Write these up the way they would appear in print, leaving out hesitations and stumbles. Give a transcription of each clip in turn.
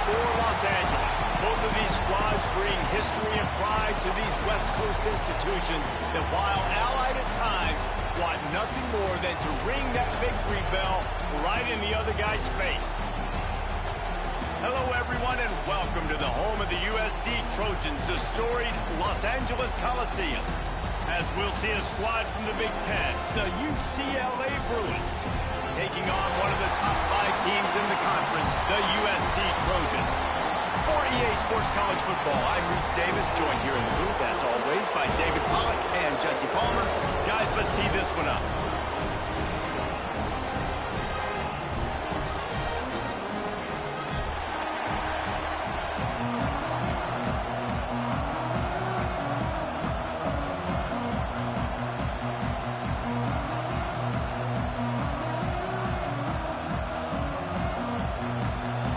for Los Angeles. Both of these squads bring history and pride to these West Coast institutions that, while allied at times, want nothing more than to ring that victory bell right in the other guy's face. Hello, everyone, and welcome to the home of the USC Trojans, the storied Los Angeles Coliseum. As we'll see a squad from the Big Ten, the UCLA Bruins, taking on one of the top 5 teams in the conference, the USC Trojans. For EA Sports College Football, I'm Reese Davis, joined here in the booth, as always, by David Pollack and Jesse Palmer. Guys, let's tee this one up.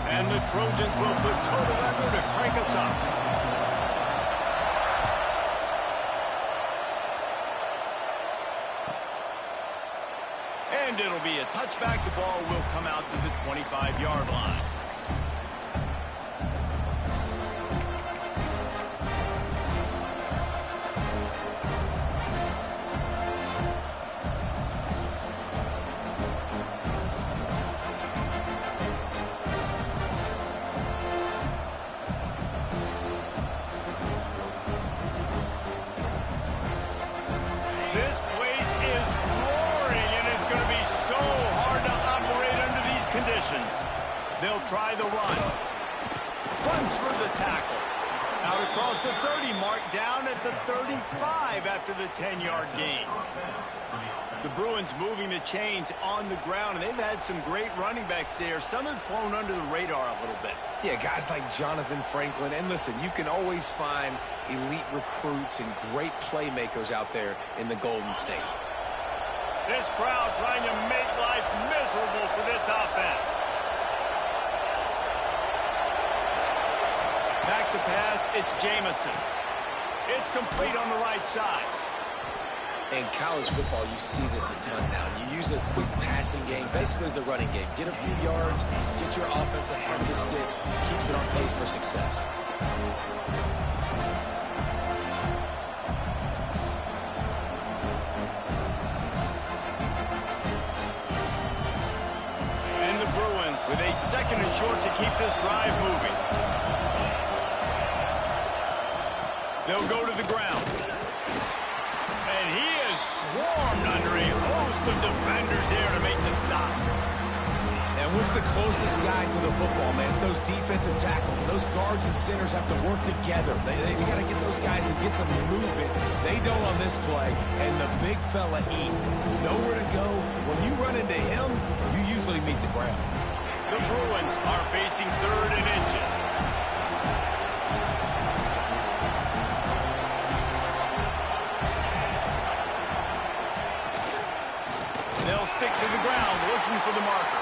And the Trojans will put total effort to crank us up. And it'll be a touchback. The ball will come out to the 25-yard line. This place is roaring, and it's going to be so hard to operate under these conditions. They'll try the run. Runs through the tackle. Out across the 30 mark, down at the 35 after the 10-yard gain. The Bruins moving the chains on the ground, and they've had some great running backs there. Some have flown under the radar a little bit. Yeah, guys like Jonathan Franklin. And listen, you can always find elite recruits and great playmakers out there in the Golden State. This crowd trying to make life miserable for this offense. Back to pass, it's Jamison. It's complete on the right side. In college football, you see this a ton now. You use a quick passing game, basically as the running game. Get a few yards, get your offense ahead of the sticks, keeps it on pace for success. And the Bruins with a second and short to keep this drive moving. They'll go to the ground. And he is swarmed under a host of defenders there to make the stop. And what's the closest guy to the football, man? It's those defensive tackles. Those guards and centers have to work together. They got to get those guys and get some movement. They don't on this play, and the big fella eats. Nowhere to go. When you run into him, you usually meet the ground. The Bruins are facing 3rd and inches. They'll stick to the ground, looking for the marker.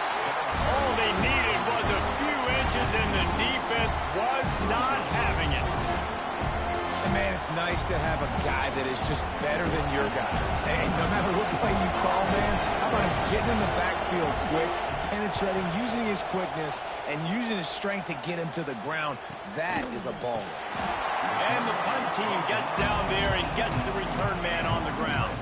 All they needed was a few inches, and the defense was not having it. And man, it's nice to have a guy that is just better than your guys. And no matter what play you call, man, how about him getting in the backfield quick, penetrating, using his quickness, and using his strength to get him to the ground. That is a ball. And the punt team gets down there and gets the return man on the ground.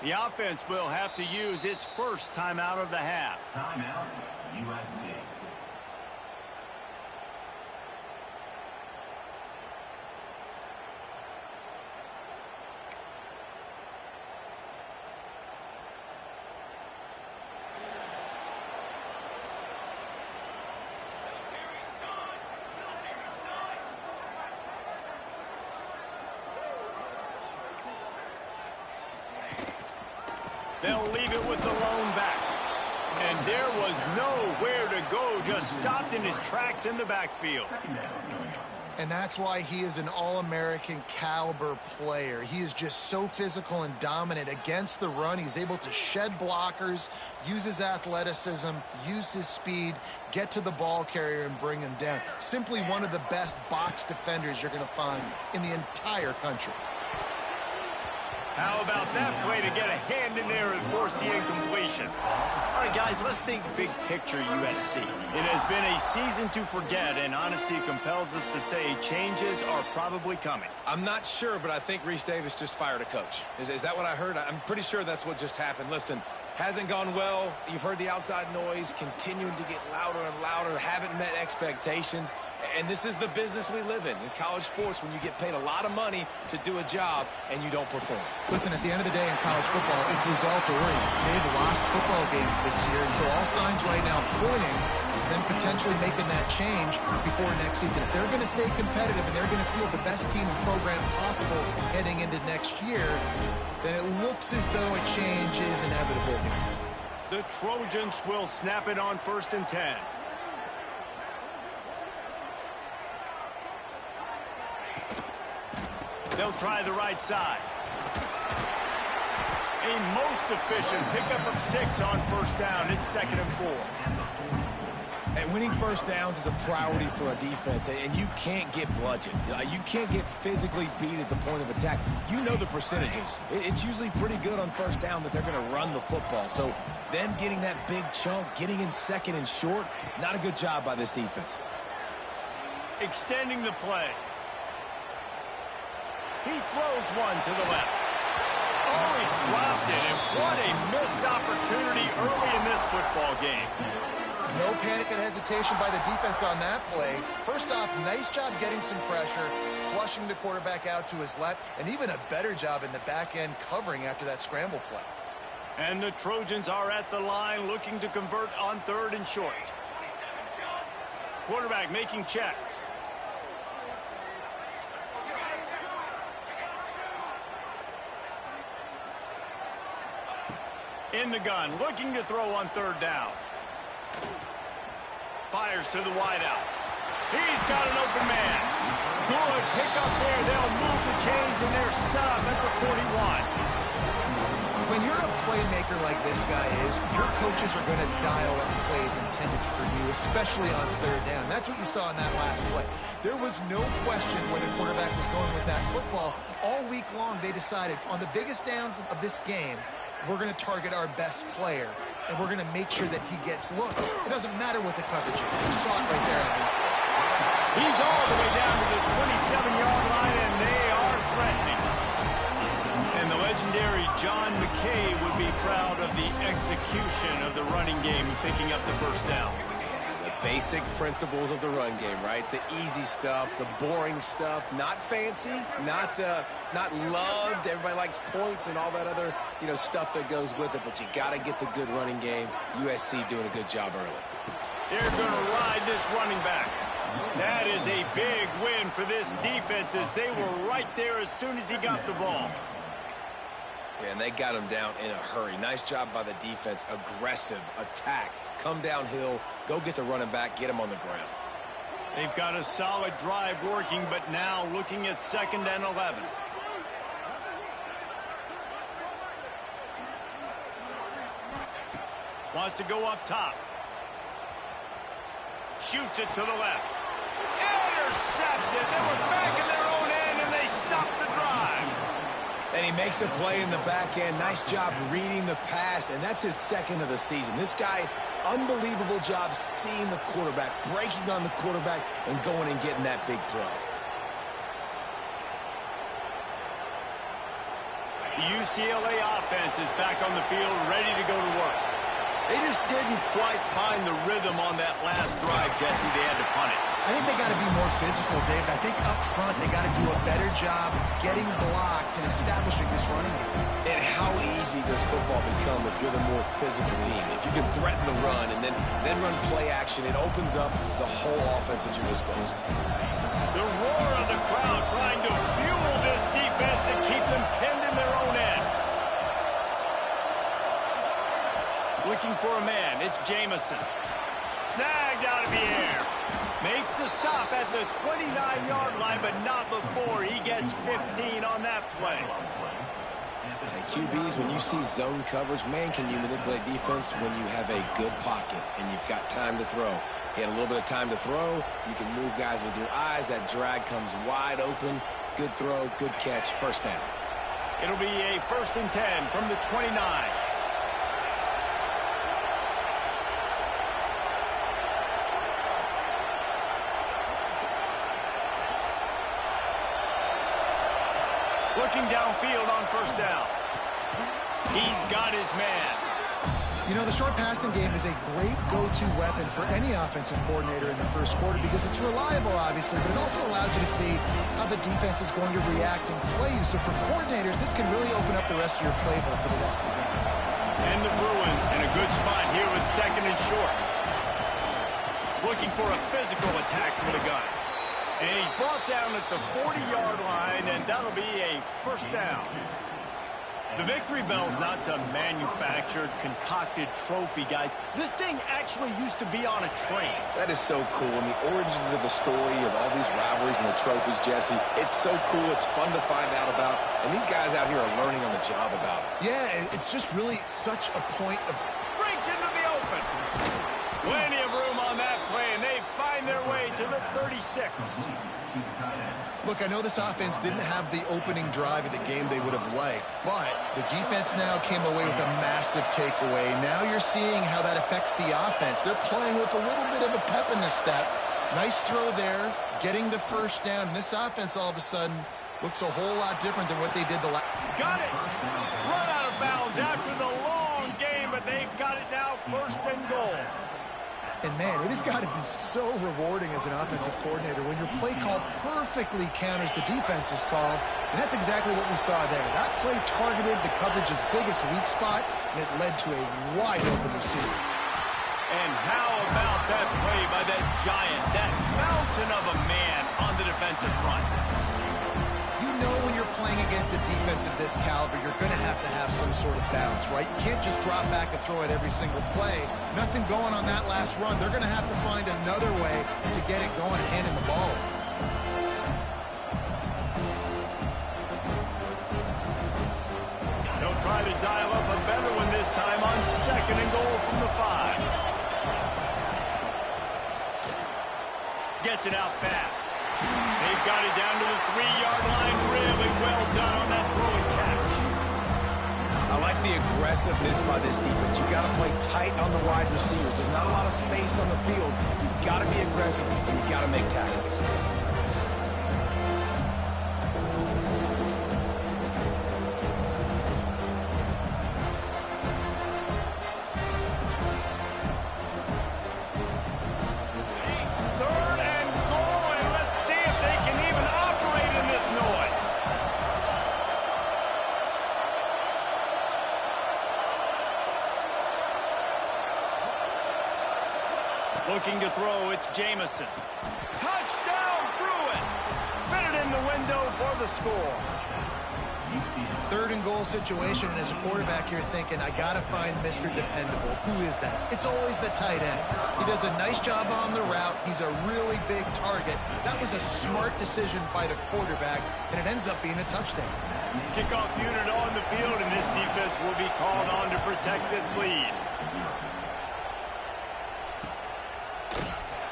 The offense will have to use its first timeout of the half. Timeout, USC. They'll leave it with the lone back. And there was nowhere to go, just stopped in his tracks in the backfield. And that's why he is an All-American caliber player. He is just so physical and dominant against the run. He's able to shed blockers, use his athleticism, use his speed, get to the ball carrier and bring him down. Simply one of the best box defenders you're going to find in the entire country. How about that play to get a hand in there and force the incompletion? All right, guys, let's think big picture USC. It has been a season to forget, and honesty compels us to say changes are probably coming. I'm not sure, but I think Reese Davis just fired a coach. Is that what I heard? I'm pretty sure that's what just happened. Listen, hasn't gone well. You've heard the outside noise, continuing to get louder and louder, haven't met expectations. And this is the business we live in college sports, when you get paid a lot of money to do a job and you don't perform. Listen, at the end of the day in college football, it's results oriented. They've lost football games this year, and so all signs right now pointing to them potentially making that change before next season. If they're going to stay competitive and they're going to field the best team and program possible heading into next year, then it looks as though a change is inevitable here. The Trojans will snap it on 1st and 10. They'll try the right side. A most efficient pickup of 6 on 1st down. It's 2nd and 4. And winning first downs is a priority for a defense, and you can't get bludgeoned. You can't get physically beat at the point of attack. You know the percentages. It's usually pretty good on 1st down that they're going to run the football. So them getting that big chunk, getting in 2nd and short, not a good job by this defense. Extending the play. He throws one to the left. Oh, he dropped it, and what a missed opportunity early in this football game. No panic and hesitation by the defense on that play. First off, nice job getting some pressure, flushing the quarterback out to his left, and even a better job in the back end covering after that scramble play. And the Trojans are at the line looking to convert on 3rd and short. Quarterback making checks. In the gun, looking to throw on 3rd down. Fires to the wideout. He's got an open man. Good pick up there. They'll move the chains, and they're set up at the 41. When you're a playmaker like this guy is, your coaches are going to dial up plays intended for you, especially on 3rd down. That's what you saw in that last play. There was no question where the quarterback was going with that football. All week long, they decided on the biggest downs of this game, we're going to target our best player, and we're going to make sure that he gets looks. It doesn't matter what the coverage is. You saw it right there. He's all the way down to the 27-yard line, and they are threatening. And the legendary John McKay would be proud of the execution of the running game, picking up the 1st down. Basic principles of the run game, right? The easy stuff, the boring stuff, not fancy, not loved. Everybody likes points and all that other, stuff that goes with it, but you got to get the good running game. USC doing a good job early. They're going to ride this running back. That is a big win for this defense, as they were right there as soon as he got the ball. Yeah, and they got him down in a hurry. Nice job by the defense. Aggressive attack. Come downhill. Go get the running back. Get him on the ground. They've got a solid drive working, but now looking at 2nd and 11. Wants to go up top. Shoots it to the left. Intercepted. They were back in their own end, and they stopped the drive. And he makes a play in the back end. Nice job reading the pass, and that's his 2nd of the season. This guy, unbelievable job seeing the quarterback, breaking on the quarterback, and going and getting that big play. The UCLA offense is back on the field, ready to go to work. They just didn't quite find the rhythm on that last drive, Jesse. They had to punt it. I think they got to be more physical, David. I think up front they got to do a better job getting blocks and establishing this running game. And how easy does football become if you're the more physical team? If you can threaten the run and then run play action, it opens up the whole offense at your disposal. The roar of the crowd trying to fuel this defense to keep them pinned in their own end. Looking for a man. It's Jamison. Snagged out of the air. Makes the stop at the 29-yard line, but not before he gets 15 on that play. Hey, QBs, when you see zone coverage, man, can you manipulate defense when you have a good pocket and you've got time to throw. He had a little bit of time to throw. You can move guys with your eyes. That drag comes wide open. Good throw, good catch, first down. It'll be a 1st and 10 from the 29. Looking downfield on 1st down. He's got his man. You know, the short passing game is a great go-to weapon for any offensive coordinator in the first quarter because it's reliable, obviously, but it also allows you to see how the defense is going to react and play you. So for coordinators, this can really open up the rest of your playbook for the rest of the game. And the Bruins in a good spot here with 2nd and short. Looking for a physical attack from the gun. And he's brought down at the 40-yard line, and that'll be a 1st down. The victory bell's not some manufactured, concocted trophy, guys. This thing actually used to be on a train. That is so cool. And the origins of the story of all these rivalries and the trophies, Jesse, it's so cool. It's fun to find out about. And these guys out here are learning on the job about it. Yeah, it's just really such a point of... Breaks into the open. Plenty of room on that play, and they find their way to the 36. Look, I know this offense didn't have the opening drive of the game they would have liked, but the defense now came away with a massive takeaway. Now you're seeing how that affects the offense. They're playing with a little bit of a pep in their step. Nice throw there, getting the 1st down. This offense all of a sudden looks a whole lot different than what they did the last. Got it! Run out of bounds after the long game, but they've got it now 1st and goal. And, man, it has got to be so rewarding as an offensive coordinator when your play call perfectly counters the defense's call. And that's exactly what we saw there. That play targeted the coverage's biggest weak spot, and it led to a wide-open receiver. And how about that play by that giant, that mountain of a man on the defensive front? You know when you're playing against a defense of this caliber, you're going to have some sort of balance, right? You can't just drop back and throw it every single play. Nothing going on that last run. They're going to have to find another way to get it going, handing the ball. They'll try to dial up a better one this time on 2nd and goal from the 5. Gets it out fast. They've got it down to the 3-yard line. Really well done on that throw and catch. I like the aggressiveness by this defense. You've got to play tight on the wide receivers. There's not a lot of space on the field. You've got to be aggressive, and you've got to make tackles. Looking to throw, it's Jamison. Touchdown, Bruins! Fit it in the window for the score. 3rd and goal situation, and as a quarterback, you're thinking, I got to find Mr. Dependable. Who is that? It's always the tight end. He does a nice job on the route. He's a really big target. That was a smart decision by the quarterback, and it ends up being a touchdown. Kickoff unit on the field, and this defense will be called on to protect this lead.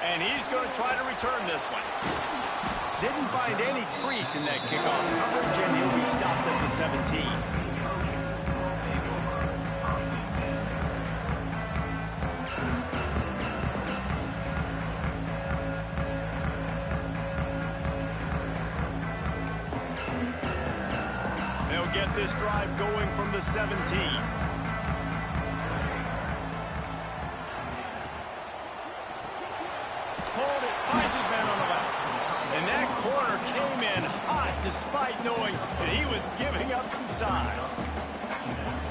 And he's going to try to return this one. Didn't find any crease in that kickoff coverage, and he'll be stopped at the 17. They'll get this drive going from the 17. Despite knowing that he was giving up some size.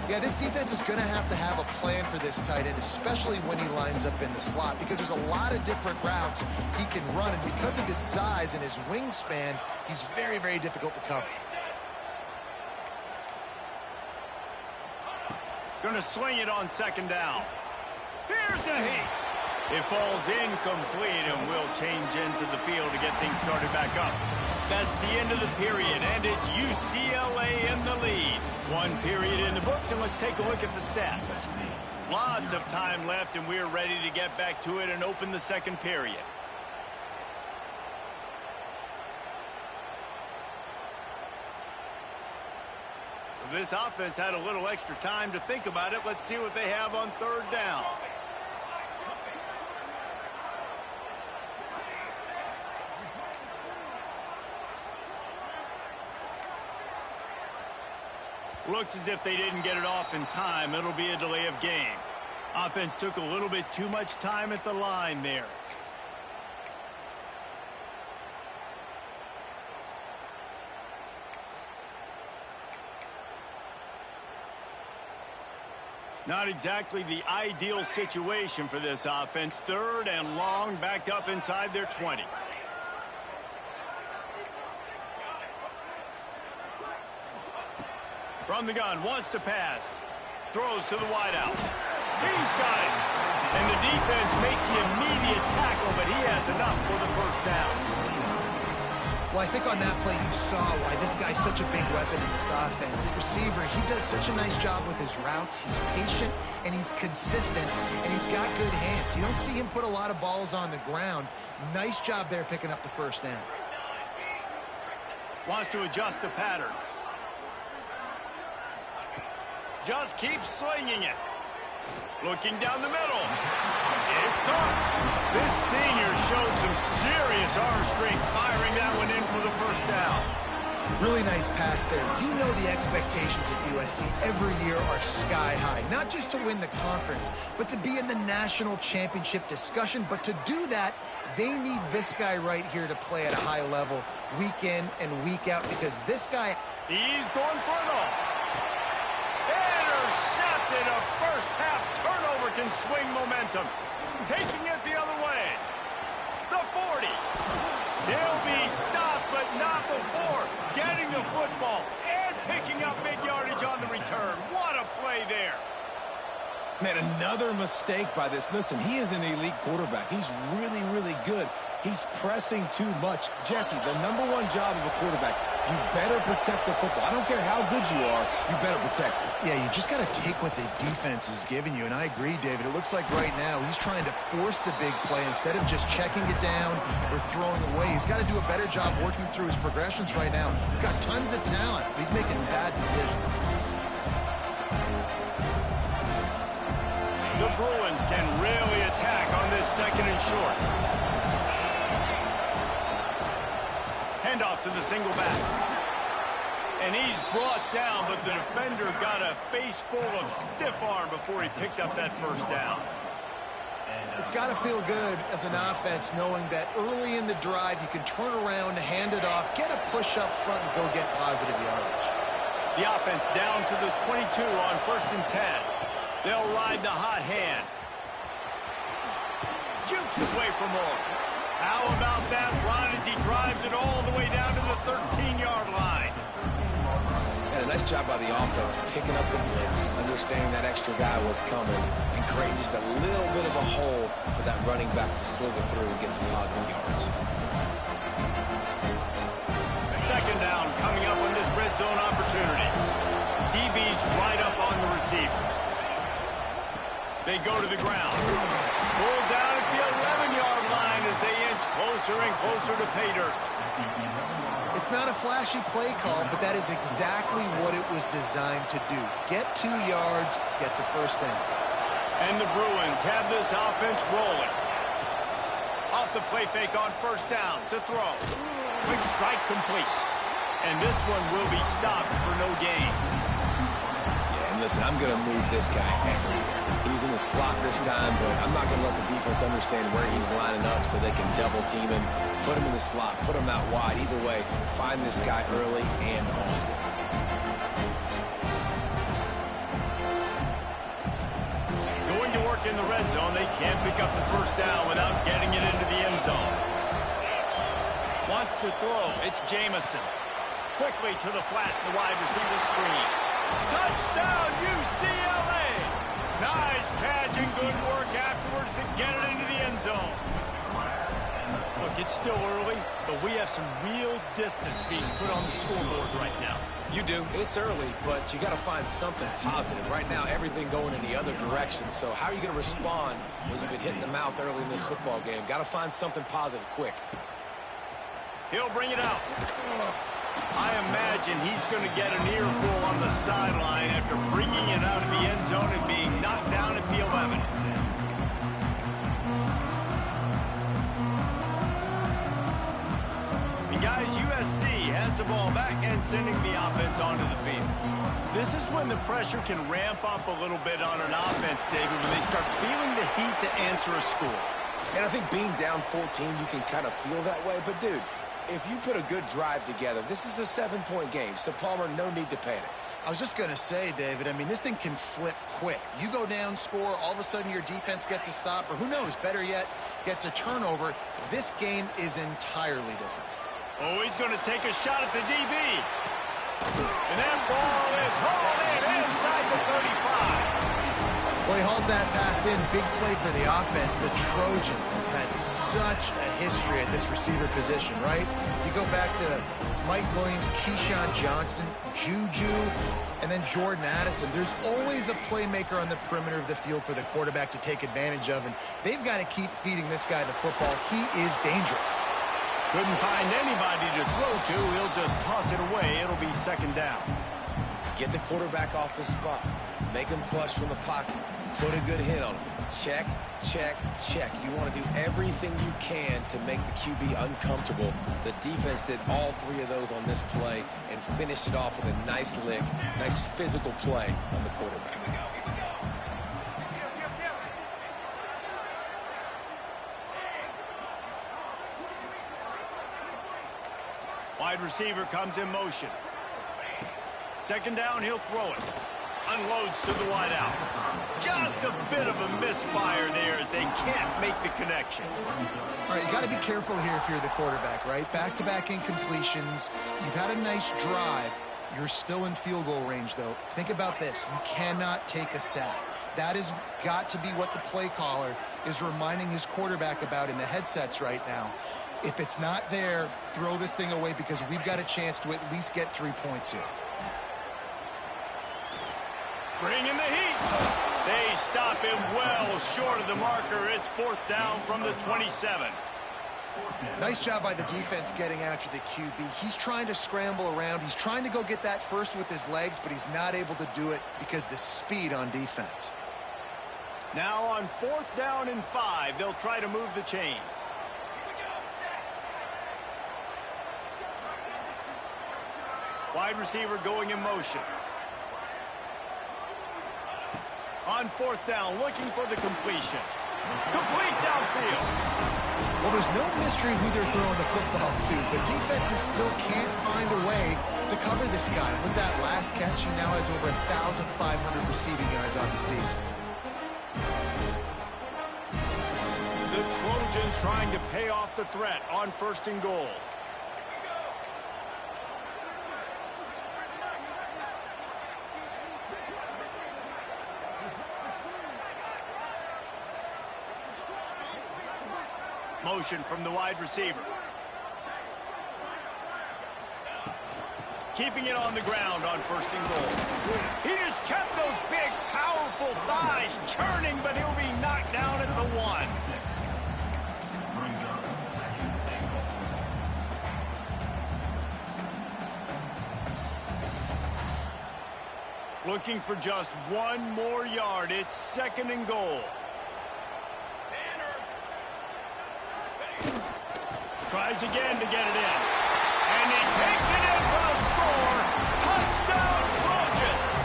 Yeah, this defense is going to have a plan for this tight end, especially when he lines up in the slot, because there's a lot of different routes he can run, and because of his size and his wingspan, he's very, very difficult to cover. Going to swing it on second down. Here's a heat. It falls incomplete, and we'll change into the field to get things started back up. That's the end of the period, and it's UCLA in the lead. One period in the books, and let's take a look at the stats. Lots of time left, and we're ready to get back to it and open the second period. This offense had a little extra time to think about it. Let's see what they have on third down. Looks as if they didn't get it off in time. It'll be a delay of game. Offense took a little bit too much time at the line there. Not exactly the ideal situation for this offense. Third and long, backed up inside their 20. From the gun, wants to pass. Throws to the wideout. He's got it. And the defense makes the immediate tackle, but he has enough for the first down. Well, I think on that play you saw why this guy's such a big weapon in this offense. At receiver, he does such a nice job with his routes. He's patient, and he's consistent, and he's got good hands. You don't see him put a lot of balls on the ground. Nice job there picking up the first down. Wants to adjust the pattern. Just keeps slinging it. Looking down the middle. It's caught. This senior showed some serious arm strength firing that one in for the first down. Really nice pass there. You know the expectations at USC every year are sky high. Not just to win the conference, but to be in the national championship discussion. But to do that, they need this guy right here to play at a high level week in and week out, because this guy... He's going for it all. Intercepted. A first half turnover can swing momentum. Taking it the other way. The 40. He'll be stopped, but not before getting the football and picking up big yardage on the return. What a play there. Man, another mistake by this. Listen, he is an elite quarterback. He's really, really good. He's pressing too much. Jesse, the number one job of a quarterback, you better protect the football. I don't care how good you are, you better protect it. Yeah, you just got to take what the defense is giving you, and I agree, David. It looks like right now he's trying to force the big play instead of just checking it down or throwing away. He's got to do a better job working through his progressions right now. He's got tons of talent, but he's making bad decisions. The Bruins can really attack on this second and short. Handoff to the single back. And he's brought down, but the defender got a face full of stiff arm before he picked up that first down. It's got to feel good as an offense knowing that early in the drive you can turn around, hand it off, get a push up front, and go get positive yardage. The offense down to the 22 on 1st and 10. They'll ride the hot hand. Jukes his way for more. How about that run as he drives it all the way down to the 13-yard line? And a nice job by the offense picking up the blitz, understanding that extra guy was coming, and creating just a little bit of a hole for that running back to slither through and get some positive yards. Second down coming up on this red zone opportunity. DB's right up on the receivers. They go to the ground. Pulled down at the 11-yard line as they inch closer and closer to pay dirt. It's not a flashy play call, but that is exactly what it was designed to do. Get 2 yards, get the first down. And the Bruins have this offense rolling. Off the play fake on first down to throw. Quick strike complete. And this one will be stopped for no gain. Yeah, and listen, I'm going to move this guy everywhere. He was in the slot this time, but I'm not going to let the defense understand where he's lining up so they can double team him, put him in the slot, put him out wide. Either way, find this guy early and often. Going to work in the red zone. They can't pick up the first down without getting it into the end zone. Wants to throw. It's Jamison. Quickly to the flat, the wide receiver screen. Touchdown, UCLA! Nice catch and good work afterwards to get it into the end zone. Look, it's still early, but we have some real distance being put on the scoreboard right now. You do. It's early, but you got to find something positive. Right now, everything going in the other direction. So how are you going to respond when you've been hit in the mouth early in this football game? Got to find something positive quick. He'll bring it out. I imagine he's going to get an earful on the sideline after bringing it out of the end zone and being knocked down at the 11. And guys, USC has the ball back and sending the offense onto the field. This is when the pressure can ramp up a little bit on an offense, David, when they start feeling the heat to answer a score. And I think being down 14, you can kind of feel that way. But, dude, if you put a good drive together, this is a 7-point game. So, Palmer, no need to panic. I was just going to say, David, I mean, this thing can flip quick. You go down, score, all of a sudden your defense gets a stop, or who knows, better yet, gets a turnover. This game is entirely different. Oh, he's going to take a shot at the DB. And that ball is hauled in inside the 35. Well, he hauls that pass in. Big play for the offense. The Trojans have had such a history at this receiver position, right? You go back to Mike Williams, Keyshawn Johnson, Juju, and then Jordan Addison. There's always a playmaker on the perimeter of the field for the quarterback to take advantage of, and they've got to keep feeding this guy the football. He is dangerous. Couldn't find anybody to throw to. He'll just toss it away. It'll be second down. Get the quarterback off his spot. Make him flush from the pocket. Put a good hit on him. Check, check, check. You want to do everything you can to make the QB uncomfortable. The defense did all three of those on this play and finished it off with a nice lick, nice physical play on the quarterback. Wide receiver comes in motion. Second down, he'll throw it. Unloads to the wide out. Just a bit of a misfire there as they can't make the connection. All right, you got to be careful here if you're the quarterback, right? Back-to-back incompletions. You've had a nice drive. You're still in field goal range, though. Think about this. You cannot take a sack. That has got to be what the play caller is reminding his quarterback about in the headsets right now. If it's not there, throw this thing away because we've got a chance to at least get 3 points here. Bring in the heat. They stop him well short of the marker. It's fourth down from the 27. Nice job by the defense getting after the QB. He's trying to scramble around. He's trying to go get that first with his legs, but he's not able to do it because the speed on defense. Now on fourth down and 5, they'll try to move the chains. Wide receiver going in motion. On fourth down, looking for the completion. Complete downfield. Well, there's no mystery who they're throwing the football to, but defenses still can't find a way to cover this guy. With that last catch, he now has over 1,500 receiving yards on the season. The Trojans trying to pay off the threat on first and goal. Motion from the wide receiver. Keeping it on the ground on first and goal. He just kept those big, powerful thighs churning, but he'll be knocked down at the 1. Looking for just 1 more yard. It's second and goal. Tries again to get it in. And he takes it in for the score. Touchdown, Trojans.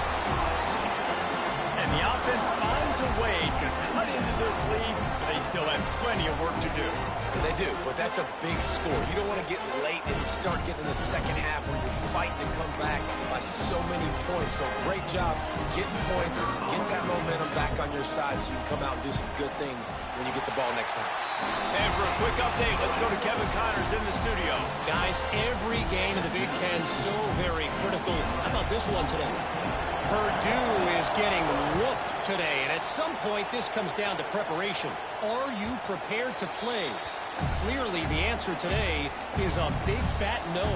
And the offense finds a way to cut into this lead, but they still have plenty of work to do. They do, but that's a big score. You don't want to get late and start getting in the second half where you're fighting to come back by so many points. So great job getting points and get that momentum back on your side so you can come out and do some good things when you get the ball next time. And for a quick update, let's go to Kevin Connors in the studio. Guys, every game in the Big Ten so very critical. How about this one today? Purdue is getting whooped today, and at some point this comes down to preparation. Are you prepared to play? Clearly the answer today is a big fat no.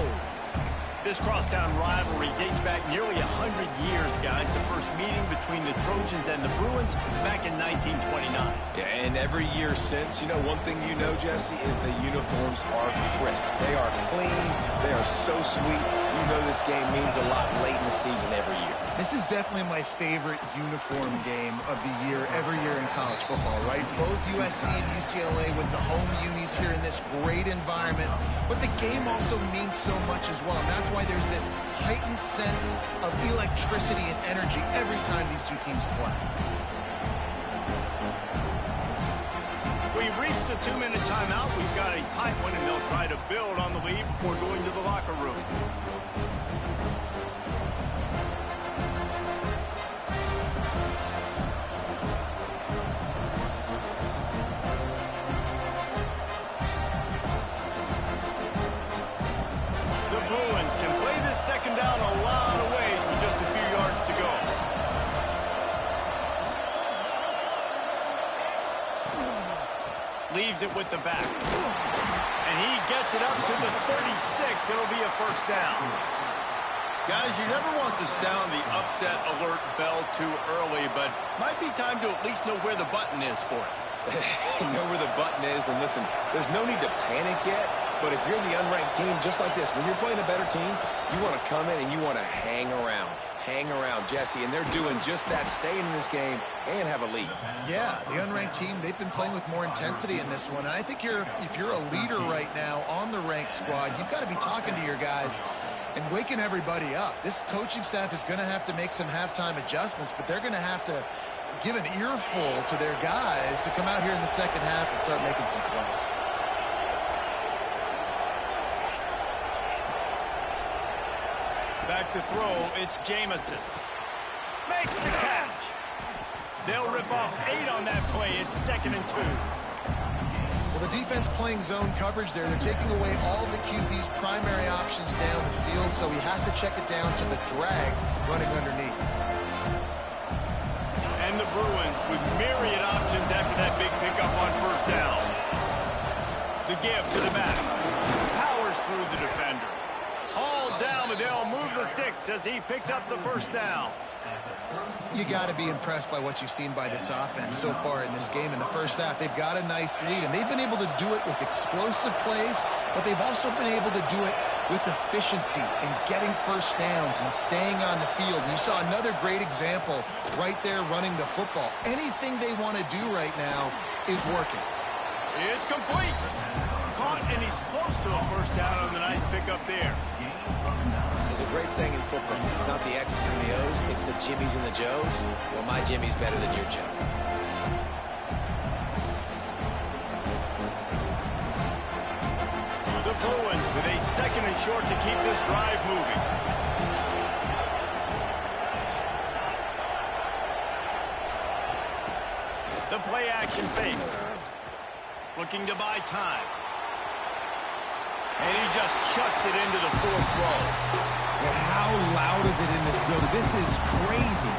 This crosstown rivalry dates back nearly 100 years, guys. The first meeting between the Trojans and the Bruins back in 1929. Yeah, and every year since, you know, one thing you know, Jesse, is the uniforms are crisp. They are clean. They are so sweet. You know this game means a lot late in the season every year. This is definitely my favorite uniform game of the year, every year in college football, right? Both USC and UCLA with the home unis here in this great environment. But the game also means so much as well. And that's why there's this heightened sense of electricity and energy every time these two teams play. We've reached the 2-minute timeout. We've got a tight one, and they'll try to build on the lead before going to the locker room. Second down a lot of ways with just a few yards to go. Leaves it with the back. And he gets it up to the 36. It'll be a first down. Guys, you never want to sound the upset alert bell too early, but might be time to at least know where the button is for it. Know where the button is, and listen, there's no need to panic yet, but if you're the unranked team, just like this, when you're playing a better team, you want to come in and you want to hang around, Jesse, and they're doing just that, staying in this game and have a lead. Yeah, the unranked team, they've been playing with more intensity in this one, and I think if you're a leader right now on the ranked squad, you've got to be talking to your guys and waking everybody up. This coaching staff is going to have to make some halftime adjustments, but they're going to have to give an earful to their guys to come out here in the second half and start making some plays. Back to throw, it's Jamison. Makes the catch. They'll rip off 8 on that play. It's 2nd and 2. Well, the defense playing zone coverage there. They're taking away all the QB's primary options down the field, so he has to check it down to the drag running underneath. And the Bruins with myriad options after that big pickup on first down. The give to the back. Powers through the defender. All down, but they'll move the sticks as he picks up the first down. You got to be impressed by what you've seen by this offense so far in this game. In the first half, they've got a nice lead, and they've been able to do it with explosive plays, but they've also been able to do it with efficiency and getting first downs and staying on the field. And you saw another great example right there running the football. Anything they want to do right now is working. It's complete. Caught, and he's close to a first down on the nice pickup there. There's a great saying in football. It's not the X's and the O's, it's the Jimmies and the Joes. Well, my Jimmy's better than your Joe. The Bruins with a 2nd and short to keep this drive moving. The play action fake. Looking to buy time. And he just chucks it into the 4th row. And how loud is it in this building? This is crazy.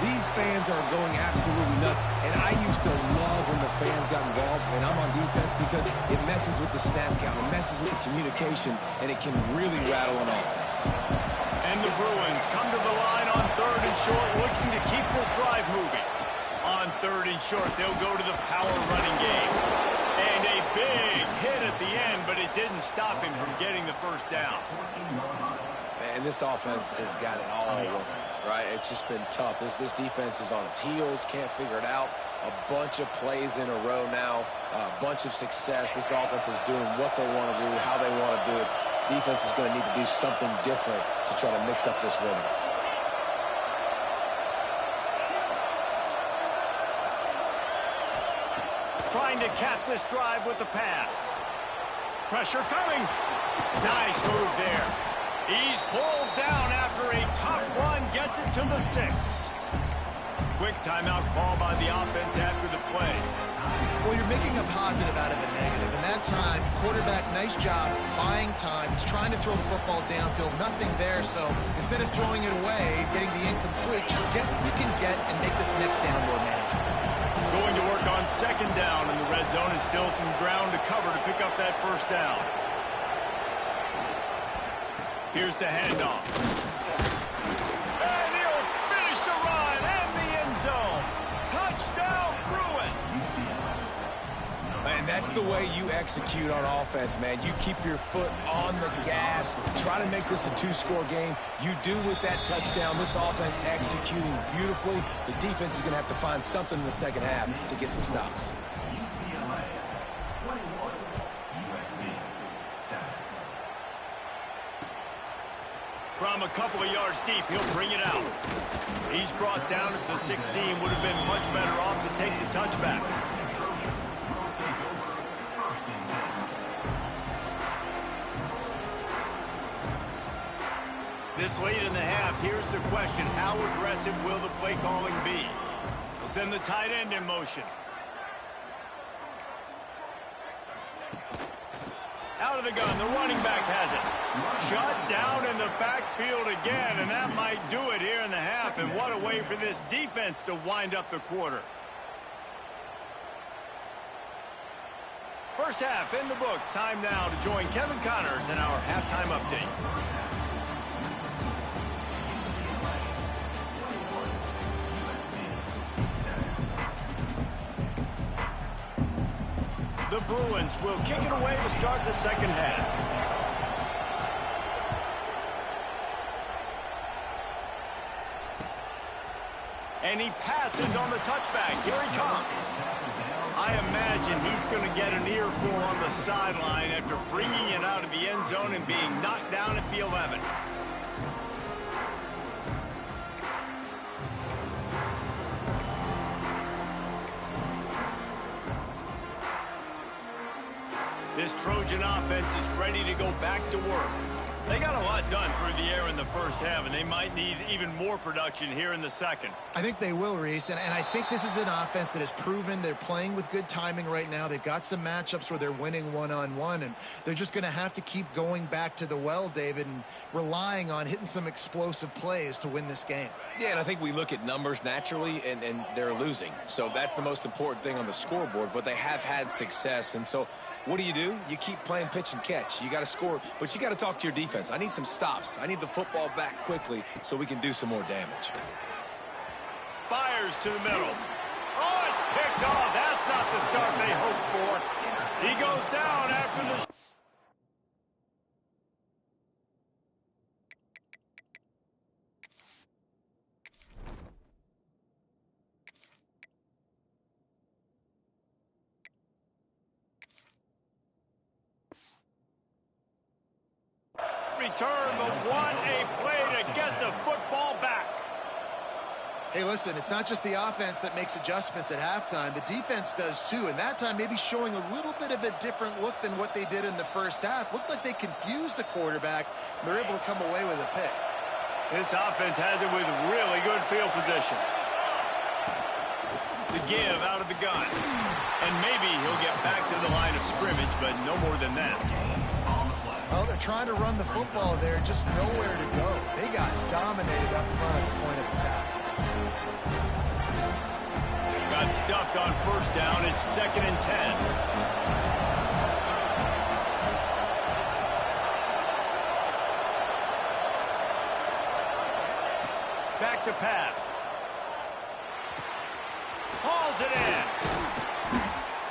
These fans are going absolutely nuts. And I used to love when the fans got involved, and I'm on defense, because it messes with the snap count, it messes with the communication, and it can really rattle an offense. And the Bruins come to the line on 3rd and short, looking to keep this drive moving. On 3rd and short, they'll go to the power running game. And a big hit at the end, but it didn't stop him from getting the first down. And this offense has got it all working, right? It's just been tough. This defense is on its heels, can't figure it out. A bunch of plays in a row now, a bunch of success. This offense is doing what they want to do, how they want to do it. Defense is going to need to do something different to try to mix up this rhythm. Trying to cap this drive with the pass. Pressure coming. Nice move there. He's pulled down after a tough run, gets it to the 6. quick timeout call by the offense after the play. Well, you're making a positive out of a negative. And that time, quarterback, nice job buying time. He's trying to throw the football downfield. Nothing there. So instead of throwing it away, getting the incomplete, just get what you can get and make this next down more manageable. Going to work on second down in the red zone, and still some ground to cover to pick up that first down. Here's the handoff. And he'll finish the run and the end zone. Touchdown, Bruins. And that's the way you execute on offense, man. You keep your foot on the gas. Try to make this a two-score game. You do with that touchdown. This offense executing beautifully. The defense is going to have to find something in the second half to get some stops. UCLA 21, USC 7. From a couple of yards deep, he'll bring it out. He's brought down at the 16. Would have been much better off to take the touchback. This late in the half, here's the question. How aggressive will the play calling be? We'll send the tight end in motion. Out of the gun, the running back has it. Shut down in the backfield again, and that might do it here in the half. And what a way for this defense to wind up the quarter. First half in the books. Time now to join Kevin Connors in our halftime update. The Bruins will kick it away to start the second half. And he passes on the touchback. Here he comes. I imagine he's going to get an earful on the sideline after bringing it out of the end zone and being knocked down at the 11. This Trojan offense is ready to go back to work. They got a lot done through the air in the first half, and they might need even more production here in the second. I think they will, Reese, and I think this is an offense that has proven they're playing with good timing right now. They've got some matchups where they're winning one-on-one, and they're just going to have to keep going back to the well, David, and relying on hitting some explosive plays to win this game. Yeah, and I think we look at numbers naturally, and they're losing. So that's the most important thing on the scoreboard, but they have had success, and so what do? You keep playing pitch and catch. You got to score, but you got to talk to your defense. I need some stops. I need the football back quickly so we can do some more damage. Fires to the middle. Oh, it's picked off. That's not the start they hoped for. He goes down after the... Return the 1-A play to get the football back. Hey, listen, it's not just the offense that makes adjustments at halftime. The defense does too, and that time maybe showing a little bit of a different look than what they did in the first half. Looked like they confused the quarterback, and they're able to come away with a pick. This offense has it with really good field position. The give out of the gun. And maybe he'll get back to the line of scrimmage, but no more than that. Well, they're trying to run the football there, just nowhere to go. They got dominated up front at the point of attack. Got stuffed on first down. It's 2nd and 10. Back to pass. Hauls it in.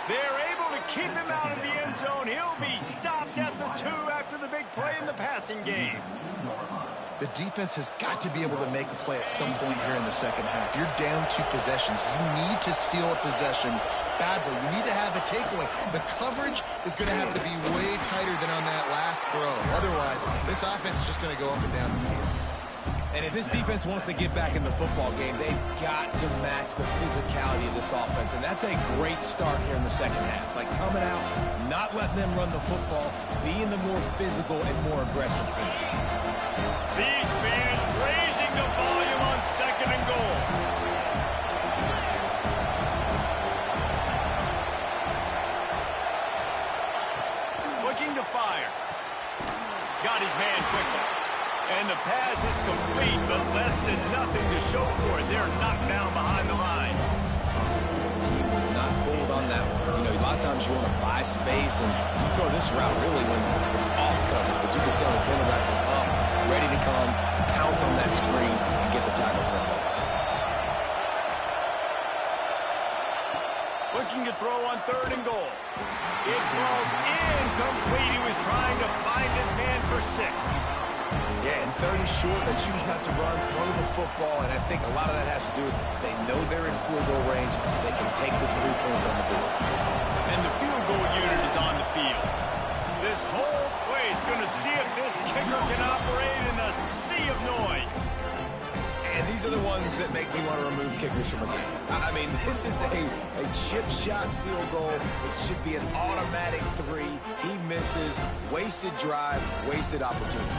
They're able to keep him out of the end zone. He'll be stopped at the 2 after the big play in the passing game. The defense has got to be able to make a play at some point here in the second half. You're down 2 possessions. You need to steal a possession badly. You need to have a takeaway. The coverage is going to have to be way tighter than on that last throw. Otherwise, this offense is just going to go up and down the field. And if this defense wants to get back in the football game, they've got to match the physicality of this offense. And that's a great start here in the second half. Like coming out, not letting them run the football, being the more physical and more aggressive team. These fans raising the volume on 2nd and goal. fire. Got his man quickly. And the pass is complete, but less than nothing to show for it. They're knocked down behind the line. He was not fooled on that one. You know, a lot of times you want to buy space, and you throw this route really when it's off coverage. But you can tell the cornerback was up, ready to come, pounce on that screen, and get the tackle from us. Looking to throw on 3rd and goal. It falls incomplete. He was trying to find his man for 6. Yeah, and 3rd and short, they choose not to run, throw the football, and I think a lot of that has to do with they know they're in field goal range. They can take the 3 points on the board. And the field goal unit is on the field. This whole play is going to see if this kicker can operate in the sea of noise. And these are the ones that make me want to remove kickers from a game. I mean, this is a chip shot field goal. It should be an automatic 3. He misses. Wasted drive, wasted opportunity.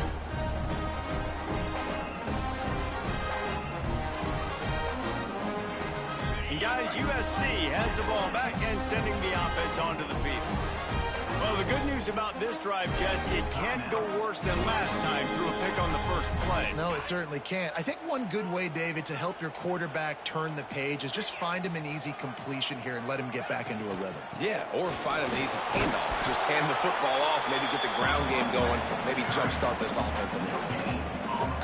And guys, USC has the ball back and sending the offense onto the field. Well, the good news about this drive, Jesse, it can't go worse than last time through a pick on the first play. No, it certainly can't. I think one good way, David, to help your quarterback turn the page is just find him an easy completion here and let him get back into a rhythm. Yeah, or find an easy handoff. Just hand the football off, maybe get the ground game going, maybe jumpstart this offense a little bit.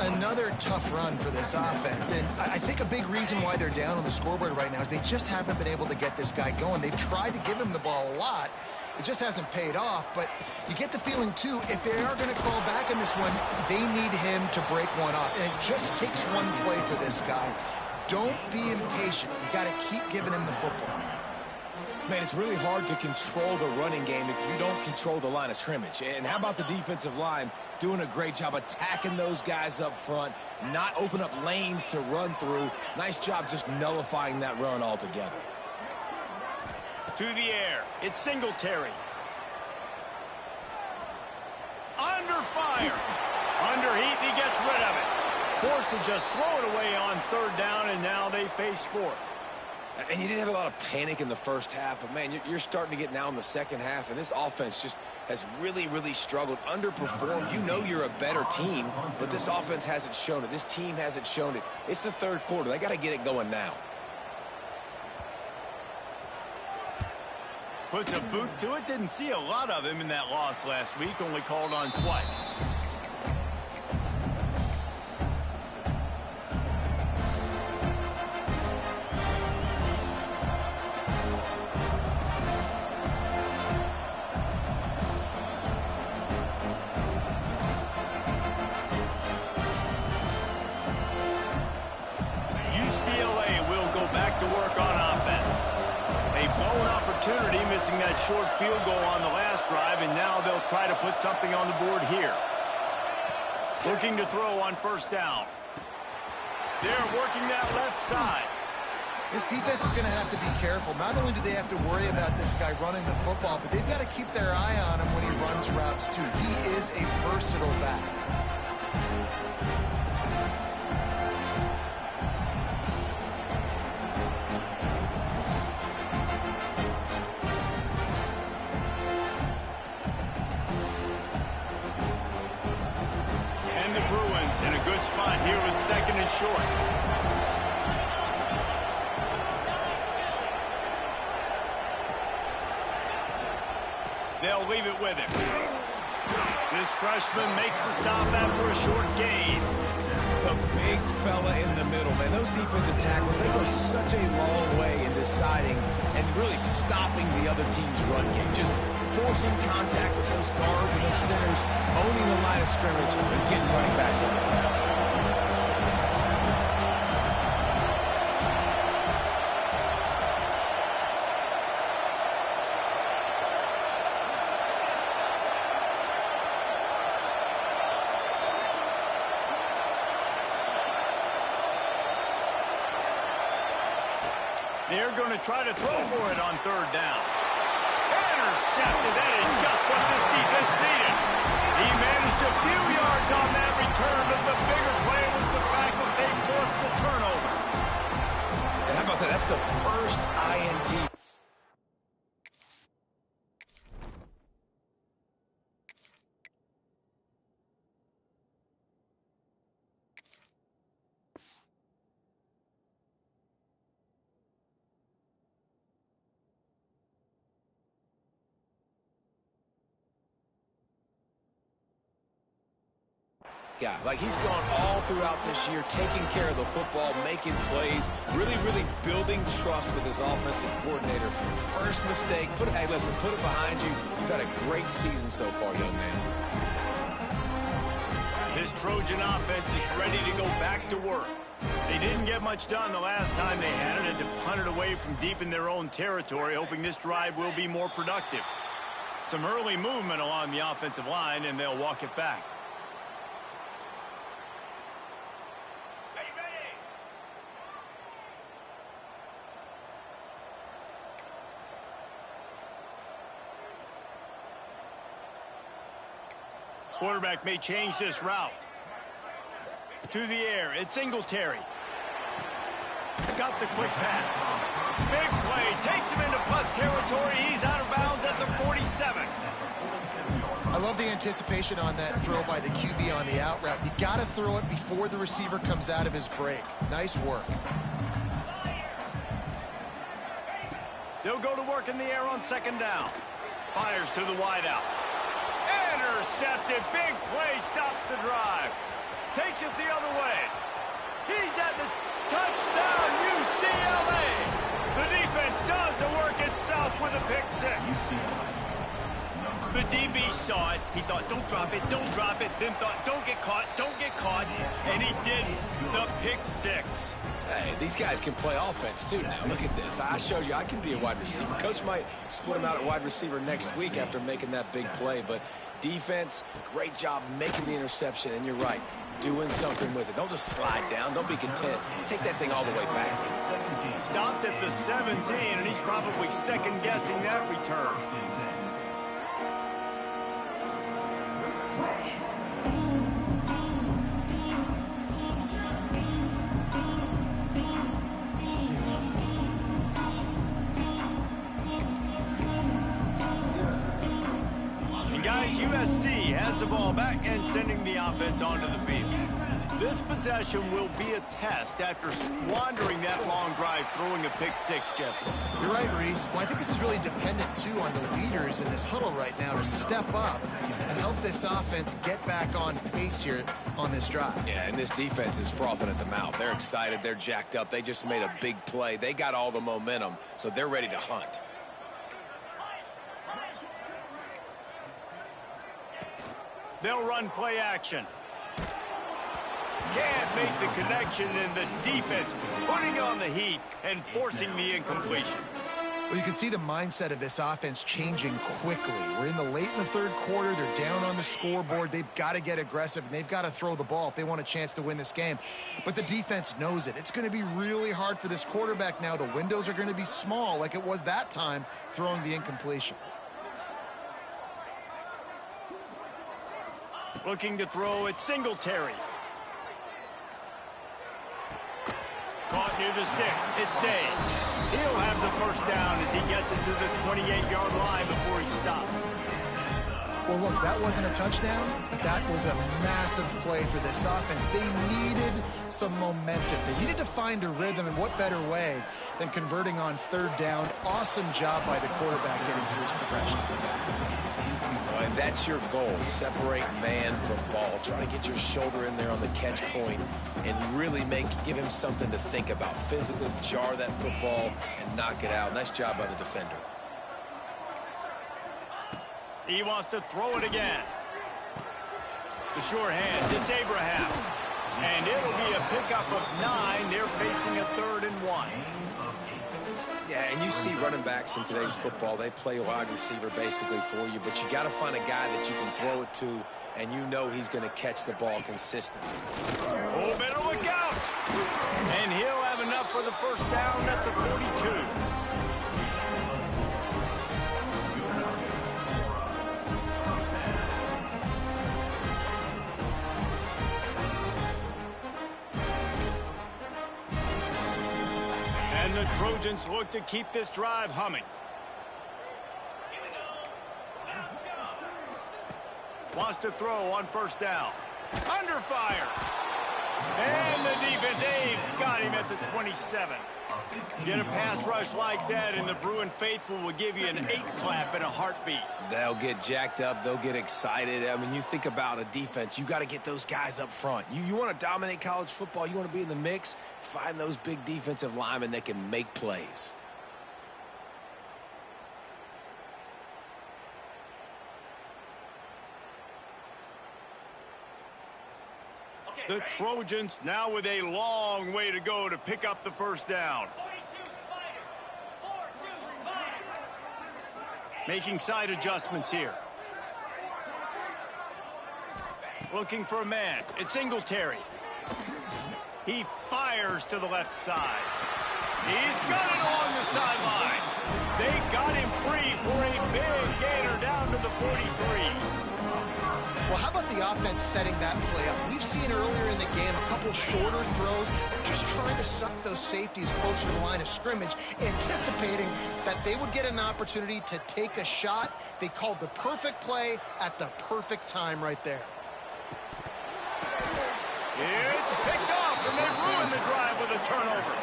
Another tough run for this offense, and I think a big reason why they're down on the scoreboard right now is they just haven't been able to get this guy going. They've tried to give him the ball a lot. It just hasn't paid off, but you get the feeling, too, if they are going to crawl back in this one, they need him to break one off, and it just takes one play for this guy. Don't be impatient. You got to keep giving him the football. Man, it's really hard to control the running game if you don't control the line of scrimmage. And how about the defensive line doing a great job attacking those guys up front, not open up lanes to run through. Nice job just nullifying that run altogether. To the air. It's Singletary. Under fire. Under heat, and he gets rid of it. Forced to just throw it away on 3rd down, and now they face 4th. And you didn't have a lot of panic in the first half, but, man, you're starting to get now in the second half, and this offense just has really, really struggled, underperformed. You know you're a better team, but this offense hasn't shown it. This team hasn't shown it. It's the 3rd quarter. They got to get it going now. Puts a boot to it. Didn't see a lot of him in that loss last week. Only called on twice. UCLA will go back to work on offense. A blown opportunity, missing that short field goal on the last drive, and now they'll try to put something on the board here. Looking to throw on 1st down. They're working that left side. This defense is going to have to be careful. Not only do they have to worry about this guy running the football, but they've got to keep their eye on him when he runs routes, too. He is a versatile back. Spot here with 2nd and short. They'll leave it with him. This freshman makes the stop after a short gain. The big fella in the middle, man. Those defensive tackles, they go such a long way in deciding and really stopping the other team's run game. Just forcing contact with those guards and those centers, owning the line of scrimmage, and getting running backs on the ground. They're going to try to throw for it on 3rd down. Intercepted. That is just what this defense needed. He managed a few yards on that return, but the bigger play was the fact that they forced the turnover. And how about that? That's the first INT. guy. Like, he's gone all throughout this year, taking care of the football, making plays, really, really building trust with his offensive coordinator. First mistake, hey, listen, put it behind you. You've had a great season so far, young man. This Trojan offense is ready to go back to work. They didn't get much done the last time they had it, and to punt it away from deep in their own territory, hoping this drive will be more productive. Some early movement along the offensive line, and they'll walk it back. Quarterback may change this route. To the air, it's Singletary. Got the quick pass. Big play, takes him into plus territory. He's out of bounds at the 47. I love the anticipation on that throw by the QB on the out route. You got to throw it before the receiver comes out of his break. Nice work. They'll go to work in the air on second down. Fires to the wideout. Intercepted. Big play stops the drive. Takes it the other way. He's at the touchdown, UCLA. The defense does the work itself with a pick six. The DB saw it. He thought, don't drop it, don't drop it. Then thought, don't get caught, don't get caught. And he did the pick six. Hey, these guys can play offense, too, now. Look at this. I showed you I can be a wide receiver. Coach might split him out at wide receiver next week after making that big play. But defense, great job making the interception. And you're right, doing something with it. Don't just slide down. Don't be content. Take that thing all the way back. Stopped at the 17, and he's probably second-guessing that return. Guys, USC has the ball back and sending the offense onto the field. This possession will be a test after squandering that long drive, throwing a pick six, Jesse. You're right, Reese. Well, I think this is really dependent, too, on the leaders in this huddle right now to step up and help this offense get back on pace here on this drive. Yeah, and this defense is frothing at the mouth. They're excited. They're jacked up. They just made a big play. They got all the momentum, so they're ready to hunt. They'll run play action. Can't make the connection, and the defense putting on the heat and forcing the incompletion. Well, you can see the mindset of this offense changing quickly. We're in the late in the third quarter. They're down on the scoreboard. They've got to get aggressive, and they've got to throw the ball if they want a chance to win this game. But the defense knows it. It's going to be really hard for this quarterback now. The windows are going to be small like it was that time throwing the incompletion. Looking to throw at Singletary. Caught near the sticks. It's Day. He'll have the first down as he gets it to the 28-yard line before he stops. Well, look, that wasn't a touchdown, but that was a massive play for this offense. They needed some momentum. They needed to find a rhythm, and what better way than converting on third down. Awesome job by the quarterback getting through his progression. And that's your goal, separate man from ball. Try to get your shoulder in there on the catch point and really give him something to think about. Physically jar that football and knock it out. Nice job by the defender. He wants to throw it again. The short hand, it's Abraham. And it'll be a pickup of 9. They're facing a 3rd and 1. Yeah, and you see running backs in today's football, they play wide receiver basically for you, but you got to find a guy that you can throw it to, and you know he's going to catch the ball consistently. Oh, better look out! And he'll have enough for the first down at the 42. And the Trojans look to keep this drive humming. Wants to throw on first down. Under fire. And the defense, Abe got him at the 27. Get a pass rush like that, and the Bruin faithful will give you an 8-clap in a heartbeat. They'll get jacked up. They'll get excited. I mean, you think about a defense. You got to get those guys up front. You want to dominate college football. You want to be in the mix. Find those big defensive linemen that can make plays. The Trojans now with a long way to go to pick up the first down. Making side adjustments here. Looking for a man. It's Singletary. He fires to the left side. He's got it along the sideline. They got him free for a big gainer down to the 43. Well, how about the offense setting that play up? We've seen earlier in the game a couple shorter throws. They're just trying to suck those safeties closer to the line of scrimmage, anticipating that they would get an opportunity to take a shot. They called the perfect play at the perfect time right there. It's picked off, and they ruin the drive with a turnover.